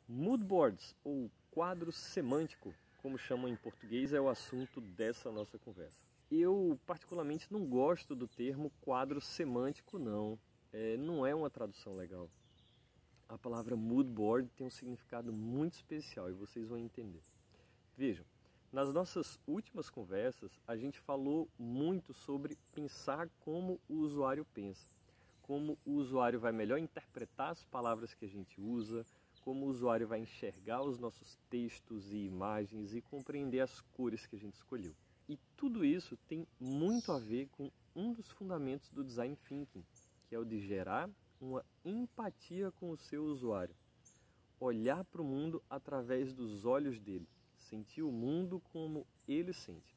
Moodboards, ou quadro semântico, como chamam em português, é o assunto dessa nossa conversa. Eu particularmente não gosto do termo quadro semântico, não. Não é uma tradução legal. A palavra moodboard tem um significado muito especial e vocês vão entender. Vejam, nas nossas últimas conversas, a gente falou muito sobre pensar como o usuário pensa, como o usuário vai melhor interpretar as palavras que a gente usa, como o usuário vai enxergar os nossos textos e imagens e compreender as cores que a gente escolheu. E tudo isso tem muito a ver com um dos fundamentos do Design Thinking, que é o de gerar uma empatia com o seu usuário. Olhar para o mundo através dos olhos dele, sentir o mundo como ele sente.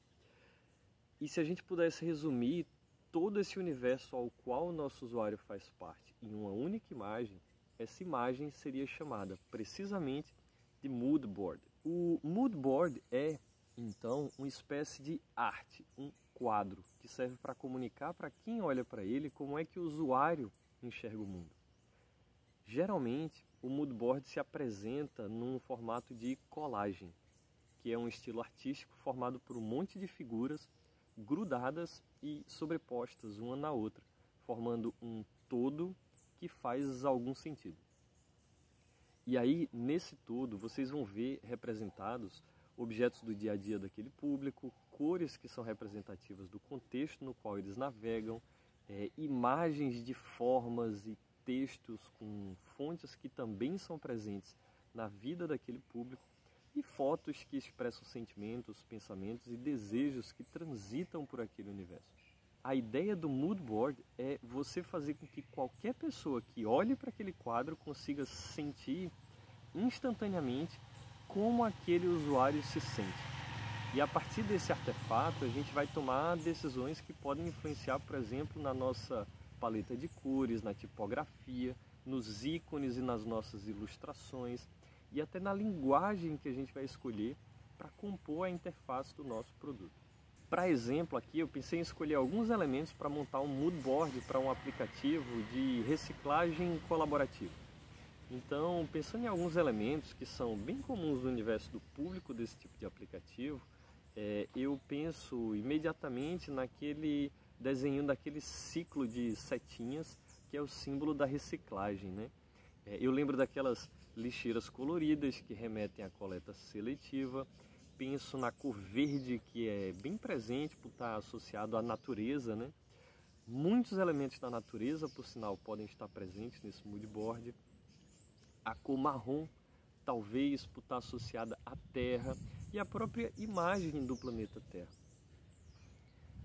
E se a gente pudesse resumir todo esse universo ao qual o nosso usuário faz parte em uma única imagem, essa imagem seria chamada precisamente de moodboard. O moodboard é, então, uma espécie de arte, um quadro que serve para comunicar para quem olha para ele como é que o usuário enxerga o mundo. Geralmente, o moodboard se apresenta num formato de colagem, que é um estilo artístico formado por um monte de figuras grudadas e sobrepostas uma na outra, formando um todo que faz algum sentido. E aí, nesse todo, vocês vão ver representados objetos do dia a dia daquele público, cores que são representativas do contexto no qual eles navegam, imagens de formas e textos com fontes que também são presentes na vida daquele público e fotos que expressam sentimentos, pensamentos e desejos que transitam por aquele universo. A ideia do moodboard é você fazer com que qualquer pessoa que olhe para aquele quadro consiga sentir instantaneamente como aquele usuário se sente. E a partir desse artefato a gente vai tomar decisões que podem influenciar, por exemplo, na nossa paleta de cores, na tipografia, nos ícones e nas nossas ilustrações e até na linguagem que a gente vai escolher para compor a interface do nosso produto. Para exemplo, aqui eu pensei em escolher alguns elementos para montar um moodboard para um aplicativo de reciclagem colaborativa. Então, pensando em alguns elementos que são bem comuns no universo do público desse tipo de aplicativo, eu penso imediatamente naquele desenho daquele ciclo de setinhas que é o símbolo da reciclagem, né? Eu lembro daquelas lixeiras coloridas que remetem à coleta seletiva. Penso na cor verde, que é bem presente por estar associado à natureza, né? Muitos elementos da natureza, por sinal, podem estar presentes nesse moodboard. A cor marrom, talvez por estar associada à Terra e à própria imagem do planeta Terra.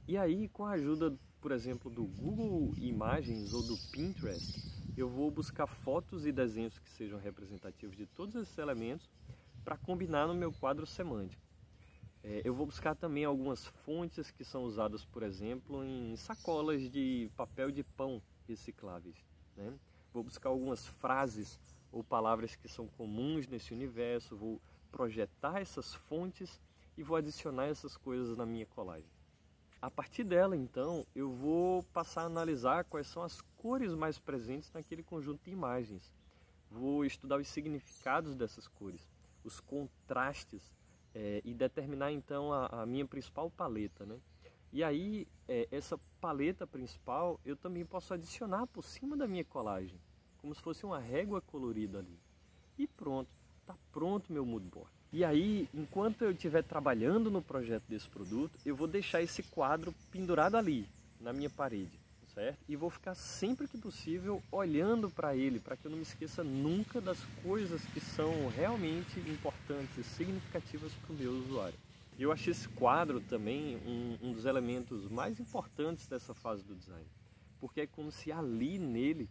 E aí, com a ajuda, por exemplo, do Google Imagens ou do Pinterest, eu vou buscar fotos e desenhos que sejam representativos de todos esses elementos para combinar no meu quadro semântico. Eu vou buscar também algumas fontes que são usadas, por exemplo, em sacolas de papel de pão recicláveis, né? Vou buscar algumas frases ou palavras que são comuns nesse universo, vou projetar essas fontes e vou adicionar essas coisas na minha colagem. A partir dela, então, eu vou passar a analisar quais são as cores mais presentes naquele conjunto de imagens. Vou estudar os significados dessas cores, os contrastes, e determinar então a minha principal paleta, né? E aí, essa paleta principal eu também posso adicionar por cima da minha colagem, como se fosse uma régua colorida ali. E pronto, está pronto meu moodboard. E aí, enquanto eu estiver trabalhando no projeto desse produto, eu vou deixar esse quadro pendurado ali, na minha parede, certo? E vou ficar sempre que possível olhando para ele, para que eu não me esqueça nunca das coisas que são realmente importantes e significativas para o meu usuário. Eu achei esse quadro também um dos elementos mais importantes dessa fase do design, porque é como se ali nele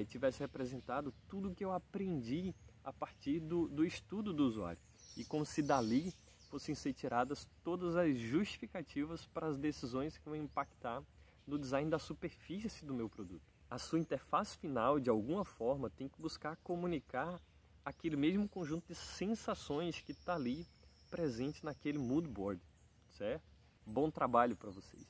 tivesse representado tudo que eu aprendi a partir do estudo do usuário. E como se dali fossem ser tiradas todas as justificativas para as decisões que vão impactar no design da superfície do meu produto. A sua interface final, de alguma forma, tem que buscar comunicar aquele mesmo conjunto de sensações que está ali presente naquele moodboard, certo? Bom trabalho para vocês!